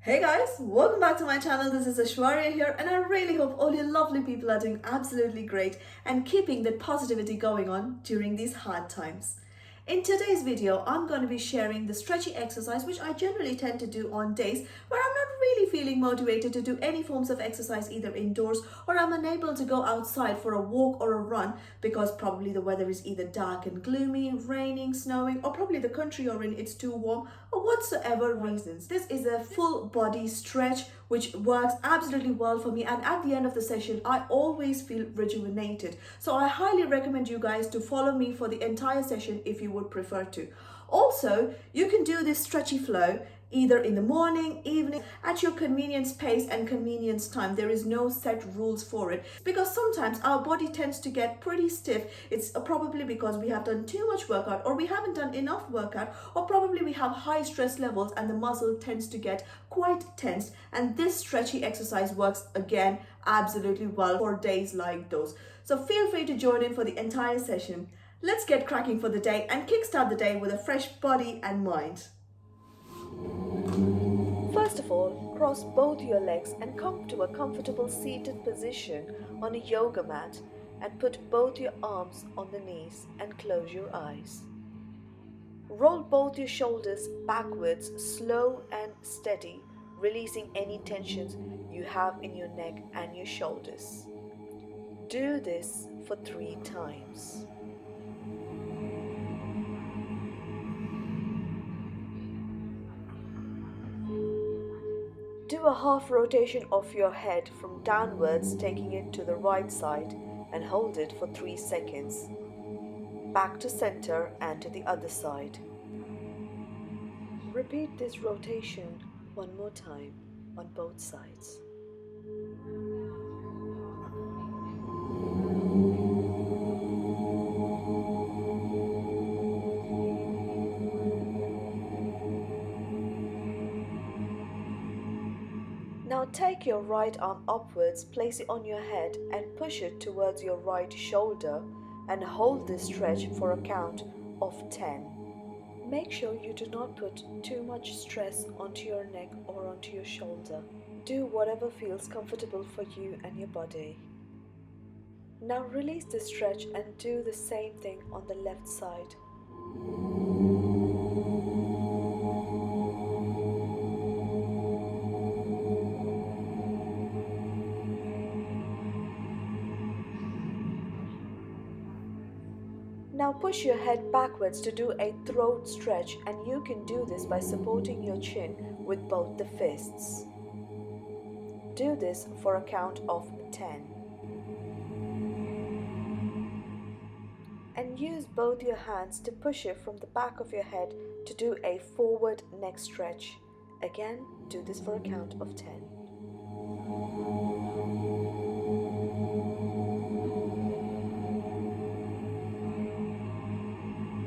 Hey guys, welcome back to my channel. This is Aishwarya here, and I really hope all you lovely people are doing absolutely great and keeping that positivity going on during these hard times. In today's video, I'm going to be sharing the stretchy exercise which I generally tend to do on days where I'm not really feeling motivated to do any forms of exercise either indoors or I'm unable to go outside for a walk or a run because probably the weather is either dark and gloomy, raining, snowing, or probably the country you're in it's too warm or whatsoever reasons. This is a full body stretch which works absolutely well for me, and at the end of the session I always feel rejuvenated. So I highly recommend you guys to follow me for the entire session if you would prefer to. Also, you can do this stretchy flow either in the morning, evening, at your convenience pace and convenience time. There is no set rules for it because sometimes our body tends to get pretty stiff. It's probably because we have done too much workout or we haven't done enough workout, or probably we have high stress levels and the muscle tends to get quite tense, and this stretchy exercise works again absolutely well for days like those. So feel free to join in for the entire session. Let's get cracking for the day and kickstart the day with a fresh body and mind. First of all, cross both your legs and come to a comfortable seated position on a yoga mat and put both your arms on the knees and close your eyes. Roll both your shoulders backwards, slow and steady, releasing any tensions you have in your neck and your shoulders. Do this for 3 times. Do a half rotation of your head from downwards, taking it to the right side, and hold it for 3 seconds. Back to center and to the other side. Repeat this rotation one more time on both sides. Now take your right arm upwards, place it on your head and push it towards your right shoulder and hold this stretch for a count of 10. Make sure you do not put too much stress onto your neck or onto your shoulder. Do whatever feels comfortable for you and your body. Now release the stretch and do the same thing on the left side. Now push your head backwards to do a throat stretch, and you can do this by supporting your chin with both the fists. Do this for a count of 10. And use both your hands to push it from the back of your head to do a forward neck stretch. Again, do this for a count of 10.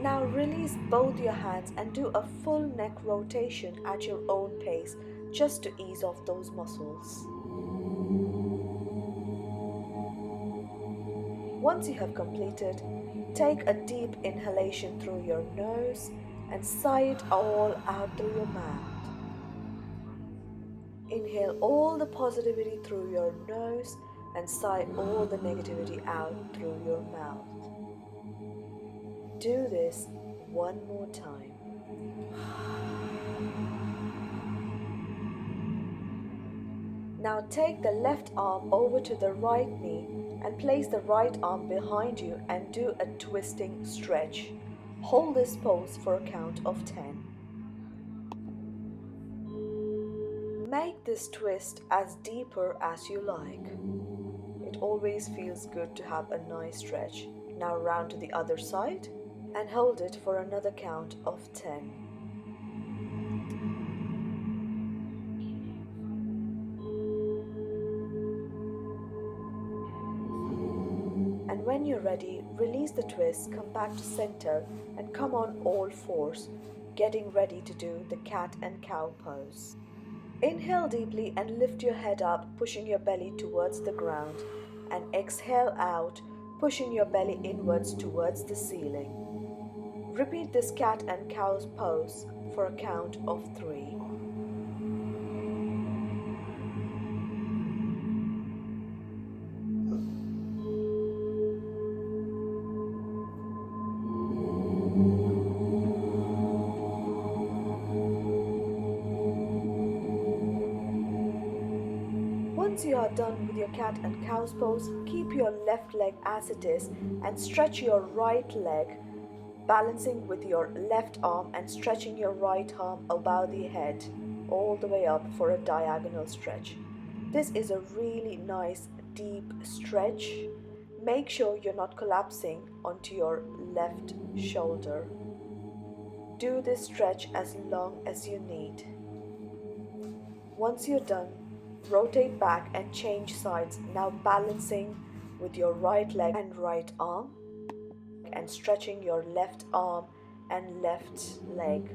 Now release both your hands and do a full neck rotation at your own pace, just to ease off those muscles. Once you have completed, take a deep inhalation through your nose and sigh it all out through your mouth. Inhale all the positivity through your nose and sigh all the negativity out through your mouth. Do this one more time. Now take the left arm over to the right knee and place the right arm behind you and do a twisting stretch. Hold this pose for a count of 10. Make this twist as deeper as you like. It always feels good to have a nice stretch. Now round to the other side and hold it for another count of 10. And when you're ready, release the twist, come back to center and come on all fours, getting ready to do the cat and cow pose. Inhale deeply and lift your head up, pushing your belly towards the ground, and exhale out, pushing your belly inwards towards the ceiling. Repeat this cat and cow pose for a count of 3. Once you are done with your cat and cow's pose, keep your left leg as it is and stretch your right leg, balancing with your left arm and stretching your right arm above the head all the way up for a diagonal stretch. This is a really nice deep stretch. Make sure you're not collapsing onto your left shoulder. Do this stretch as long as you need. Once you're done, rotate back and change sides, now balancing with your right leg and right arm and stretching your left arm and left leg.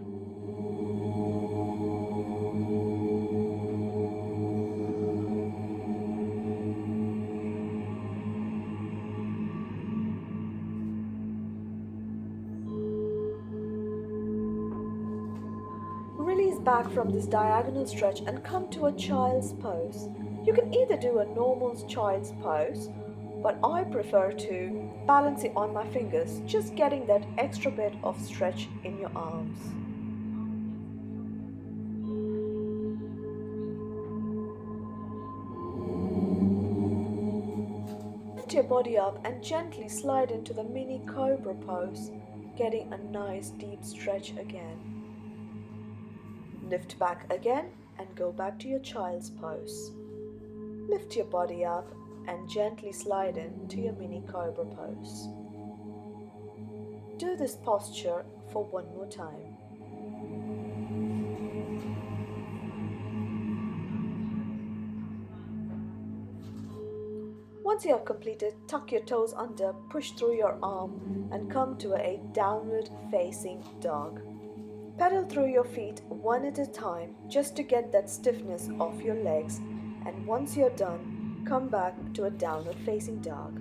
Release back from this diagonal stretch and come to a child's pose. You can either do a normal child's pose, but I prefer to balance it on my fingers, just getting that extra bit of stretch in your arms. Lift your body up and gently slide into the mini Cobra pose, getting a nice deep stretch again. Lift back again and go back to your child's pose. Lift your body up and gently slide into your mini Cobra pose. Do this posture for one more time. Once you have completed, tuck your toes under, push through your arm and come to a downward facing dog. Pedal through your feet one at a time just to get that stiffness off your legs, and once you're done, come back to a downward facing dog.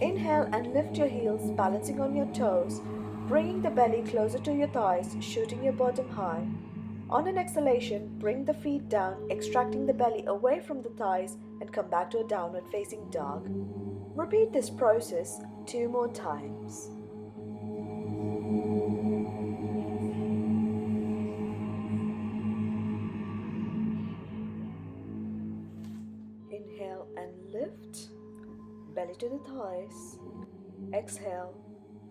Inhale and lift your heels, balancing on your toes, bringing the belly closer to your thighs, shooting your bottom high. On an exhalation, bring the feet down, extracting the belly away from the thighs and come back to a downward facing dog. Repeat this process 2 more times. Inhale and lift, belly to the thighs. Exhale,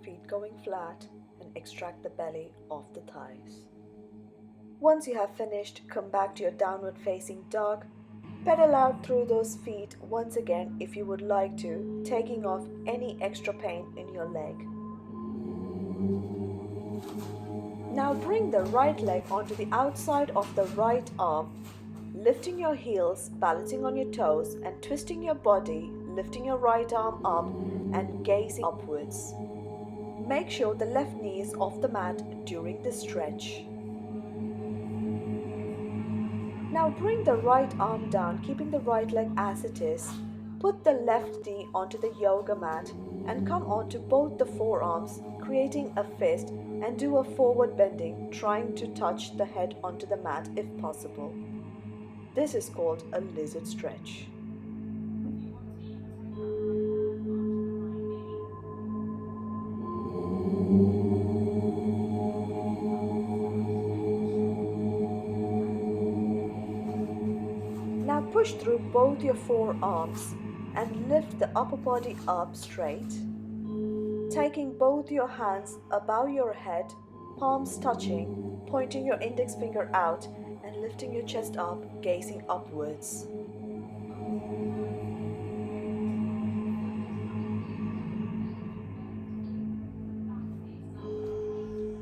feet going flat and extract the belly off the thighs. Once you have finished, come back to your downward facing dog. Pedal out through those feet once again if you would like to, taking off any extra pain in your leg. Now bring the right leg onto the outside of the right arm, lifting your heels, balancing on your toes and twisting your body, lifting your right arm up and gazing upwards. Make sure the left knee is off the mat during this stretch. Now bring the right arm down, keeping the right leg as it is. Put the left knee onto the yoga mat and come onto both the forearms, creating a fist, and do a forward bending, trying to touch the head onto the mat if possible. This is called a lizard stretch. Now push through both your forearms and lift the upper body up straight, taking both your hands above your head, palms touching, pointing your index finger out and lifting your chest up, gazing upwards.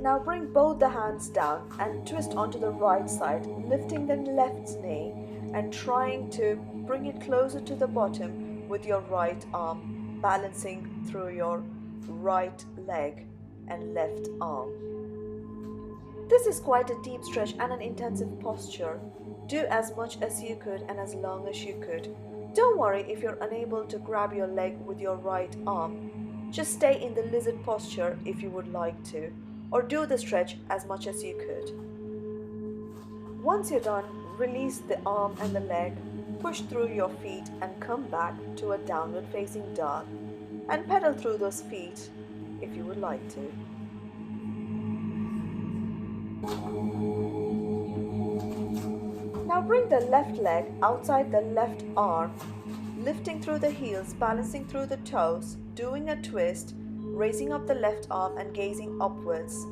Now bring both the hands down and twist onto the right side, lifting the left knee and trying to bring it closer to the bottom with your right arm, balancing through your right leg and left arm. This is quite a deep stretch and an intensive posture. Do as much as you could and as long as you could. Don't worry if you're unable to grab your leg with your right arm. Just stay in the lizard posture if you would like to, or do the stretch as much as you could. Once you're done, release the arm and the leg, push through your feet and come back to a downward facing dog and pedal through those feet if you would like to. Now bring the left leg outside the left arm, lifting through the heels, balancing through the toes, doing a twist, raising up the left arm and gazing upwards,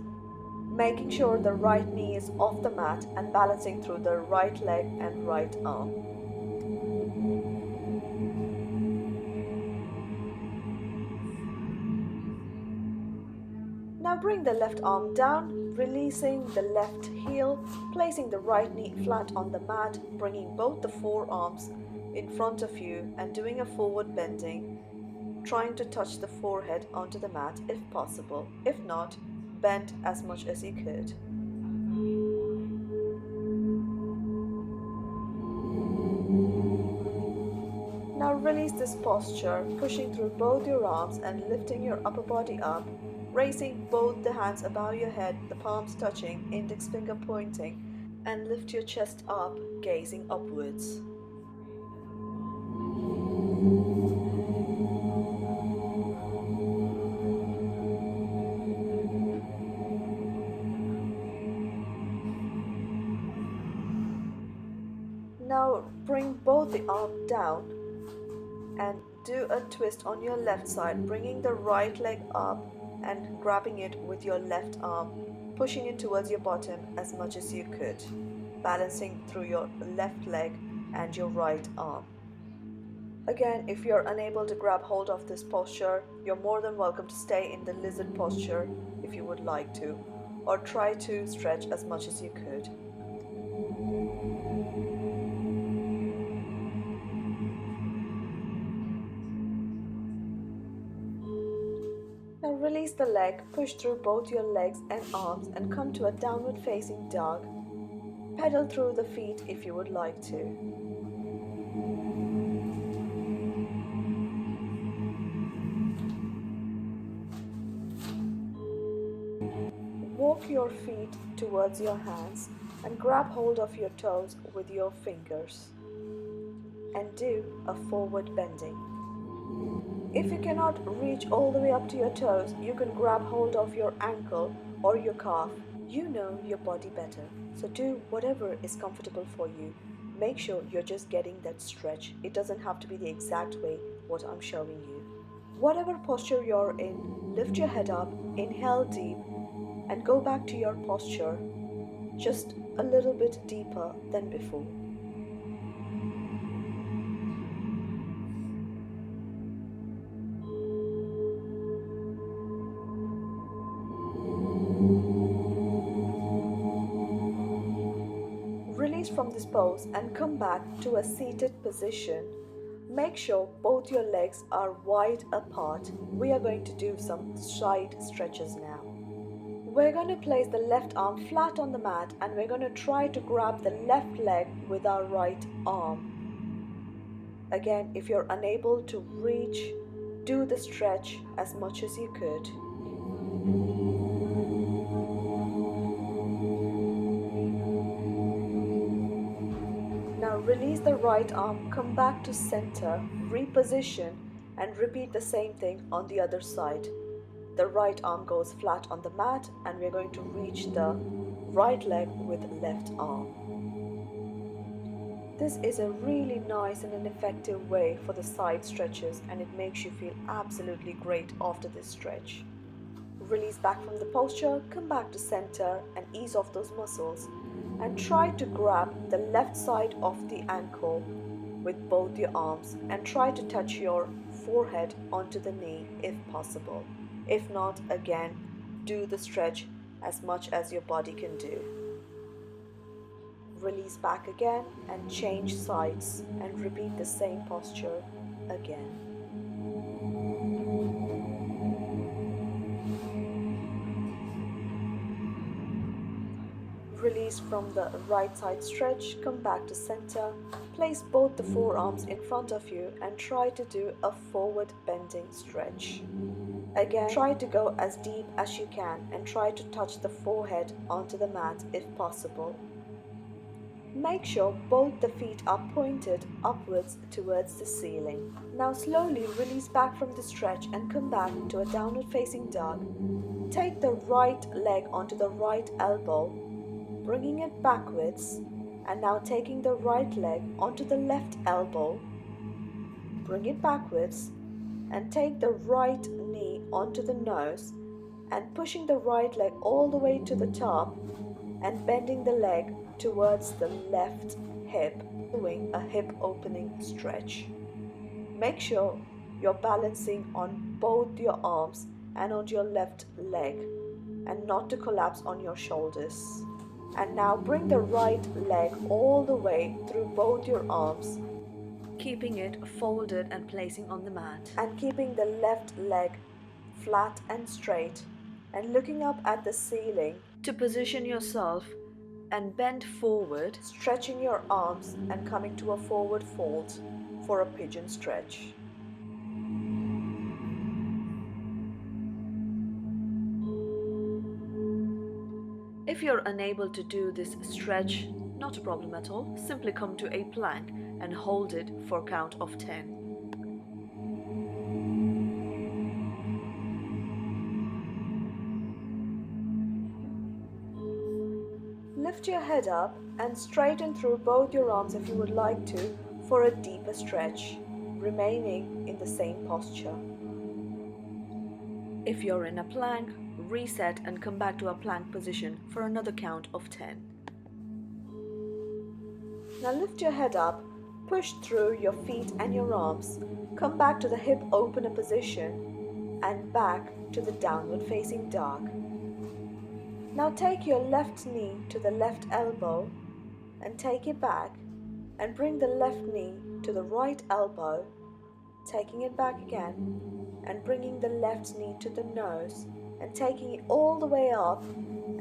making sure the right knee is off the mat and balancing through the right leg and right arm. Now bring the left arm down, releasing the left heel, placing the right knee flat on the mat, bringing both the forearms in front of you and doing a forward bending, trying to touch the forehead onto the mat if possible. If not, bend as much as you could. Now release this posture, pushing through both your arms and lifting your upper body up, raising both the hands above your head, the palms touching, index finger pointing, and lift your chest up, gazing upwards. Now bring both the arms down and do a twist on your left side, bringing the right leg up and grabbing it with your left arm, pushing it towards your bottom as much as you could, balancing through your left leg and your right arm. Again, if you're unable to grab hold of this posture, you're more than welcome to stay in the lizard posture if you would like to, or try to stretch as much as you could. Now release the leg, push through both your legs and arms and come to a downward facing dog. Pedal through the feet if you would like to. Walk your feet towards your hands and grab hold of your toes with your fingers and do a forward bending. If you cannot reach all the way up to your toes, you can grab hold of your ankle or your calf. You know your body better, so do whatever is comfortable for you. Make sure you're just getting that stretch. It doesn't have to be the exact way what I'm showing you. Whatever posture you're in, lift your head up, inhale deep, and go back to your posture just a little bit deeper than before. Release from this pose and come back to a seated position. Make sure both your legs are wide apart. We are going to do some side stretches now. We're going to place the left arm flat on the mat and we're going to try to grab the left leg with our right arm. Again, if you're unable to reach, do the stretch as much as you could. Now release the right arm, come back to center, reposition and repeat the same thing on the other side. The right arm goes flat on the mat and we're going to reach the right leg with left arm. This is a really nice and an effective way for the side stretches and it makes you feel absolutely great after this stretch. Release back from the posture, come back to center and ease off those muscles and try to grab the left side of the ankle with both your arms and try to touch your forehead onto the knee if possible. If not, again, do the stretch as much as your body can do. Release back again and change sides and repeat the same posture again. Release from the right side stretch, come back to center, place both the forearms in front of you and try to do a forward bending stretch. Again, try to go as deep as you can and try to touch the forehead onto the mat if possible. Make sure both the feet are pointed upwards towards the ceiling. Now slowly release back from the stretch and come back to a downward facing dog. Take the right leg onto the right elbow bringing it backwards, and now taking the right leg onto the left elbow. Bring it backwards and take the right knee onto the nose and pushing the right leg all the way to the top and bending the leg towards the left hip, doing a hip opening stretch. Make sure you're balancing on both your arms and on your left leg and not to collapse on your shoulders. And now bring the right leg all the way through both your arms, keeping it folded and placing on the mat. And keeping the left leg flat and straight and looking up at the ceiling to position yourself and bend forward, stretching your arms and coming to a forward fold for a pigeon stretch. If you're unable to do this stretch, not a problem at all. Simply come to a plank and hold it for a count of 10. Lift your head up and straighten through both your arms if you would like to for a deeper stretch, remaining in the same posture. If you're in a plank, reset and come back to a plank position for another count of 10. Now lift your head up, push through your feet and your arms, come back to the hip opener position and back to the downward facing dog. Now take your left knee to the left elbow and take it back and bring the left knee to the right elbow, taking it back again and bringing the left knee to the nose and taking it all the way up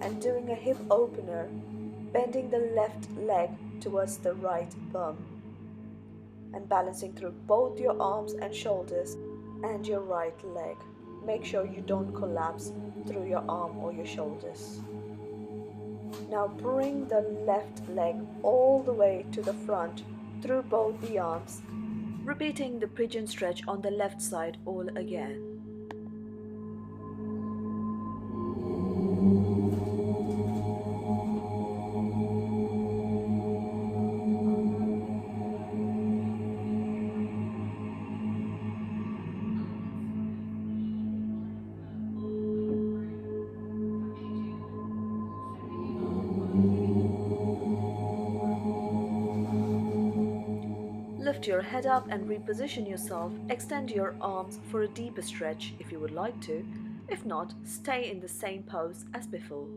and doing a hip opener, bending the left leg towards the right bum and balancing through both your arms and shoulders and your right leg. Make sure you don't collapse through your arm or your shoulders. Now bring the left leg all the way to the front through both the arms, repeating the pigeon stretch on the left side all again. Lift your head up and reposition yourself. Extend your arms for a deeper stretch if you would like to. If not, stay in the same pose as before.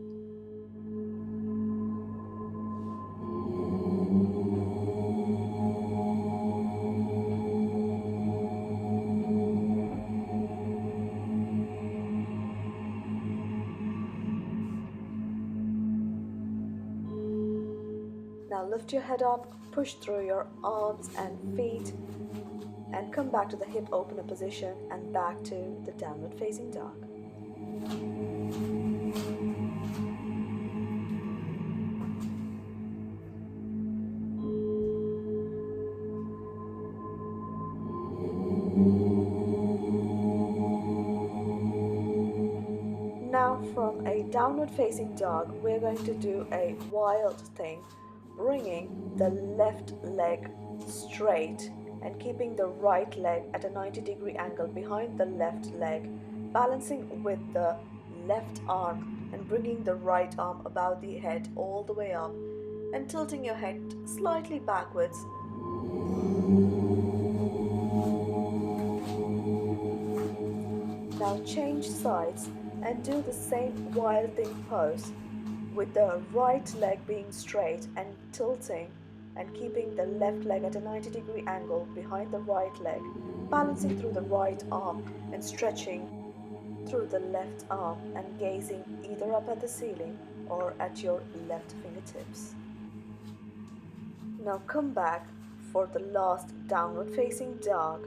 Now lift your head up, push through your arms and feet and come back to the hip opener position and back to the downward facing dog. Now from a downward facing dog, we're going to do a wild thing, bringing the left leg straight and keeping the right leg at a 90-degree angle behind the left leg, balancing with the left arm and bringing the right arm above the head all the way up and tilting your head slightly backwards. Now change sides and do the same wild thing pose with the right leg being straight and tilting and keeping the left leg at a 90-degree angle behind the right leg, balancing through the right arm and stretching through the left arm and gazing either up at the ceiling or at your left fingertips. Now come back for the last downward facing dog.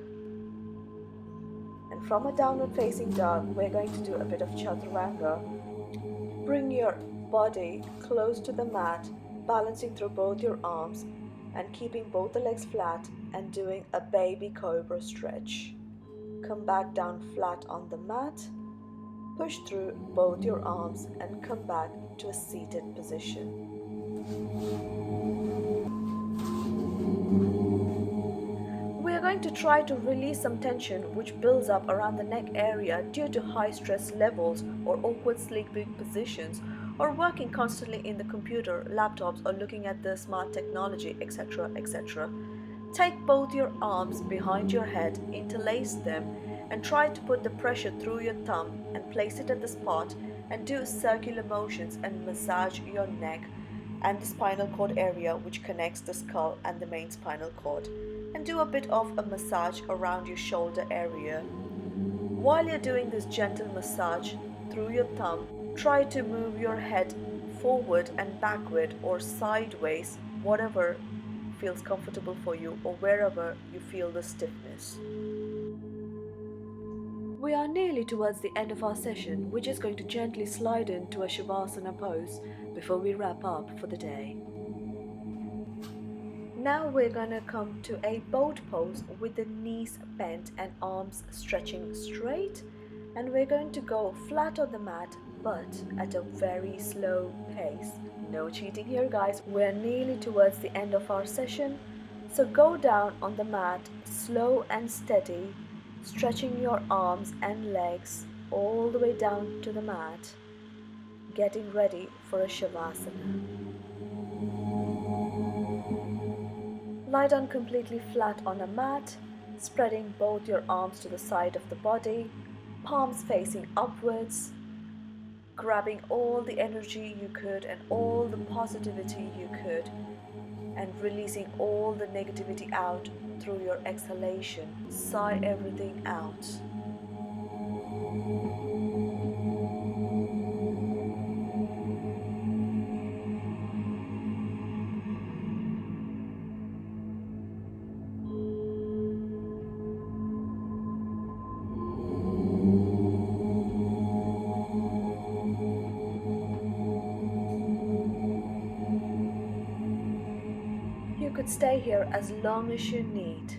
And from a downward facing dog, we're going to do a bit of chaturanga. Bring your body close to the mat, balancing through both your arms and keeping both the legs flat and doing a baby cobra stretch. Come back down flat on the mat, push through both your arms and come back to a seated position. We are going to try to release some tension which builds up around the neck area due to high stress levels or awkward sleeping positions or working constantly in the computer, laptops or looking at the smart technology, etc. etc. Take both your arms behind your head, interlace them and try to put the pressure through your thumb and place it at the spot and do circular motions and massage your neck and the spinal cord area which connects the skull and the main spinal cord, and do a bit of a massage around your shoulder area. While you're doing this gentle massage through your thumb, try to move your head forward and backward or sideways, whatever feels comfortable for you or wherever you feel the stiffness. We are nearly towards the end of our session. We're just going to gently slide into a Shavasana pose before we wrap up for the day. Now we're gonna come to a boat pose with the knees bent and arms stretching straight, and we're going to go flat on the mat but at a very slow pace. No cheating here guys, we're nearly towards the end of our session, so go down on the mat slow and steady, stretching your arms and legs all the way down to the mat, getting ready for a Shavasana. Lie down completely flat on a mat, spreading both your arms to the side of the body, palms facing upwards, grabbing all the energy you could and all the positivity you could, and releasing all the negativity out through your exhalation. Sigh everything out. You could stay here as long as you need.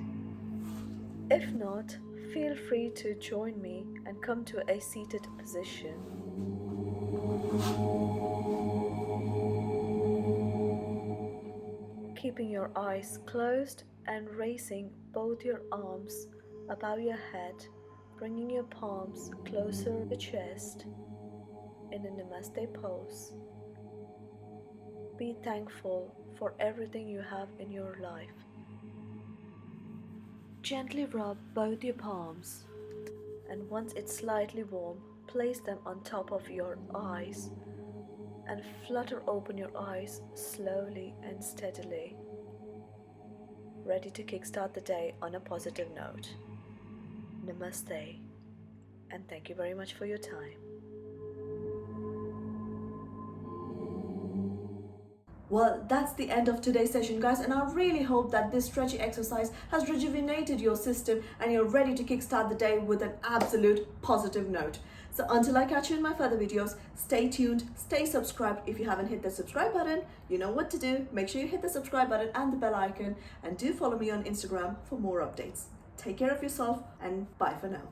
If not, feel free to join me and come to a seated position. Keeping your eyes closed and raising both your arms above your head, bringing your palms closer to the chest in a Namaste pose. Be thankful for everything you have in your life. Gently rub both your palms, and once it's slightly warm, place them on top of your eyes and flutter open your eyes slowly and steadily, ready to kickstart the day on a positive note. Namaste, and thank you very much for your time. Well, that's the end of today's session, guys, and I really hope that this stretchy exercise has rejuvenated your system and you're ready to kickstart the day with an absolute positive note. So until I catch you in my further videos, stay tuned, stay subscribed. If you haven't hit the subscribe button, you know what to do. Make sure you hit the subscribe button and the bell icon, and do follow me on Instagram for more updates. Take care of yourself, and bye for now.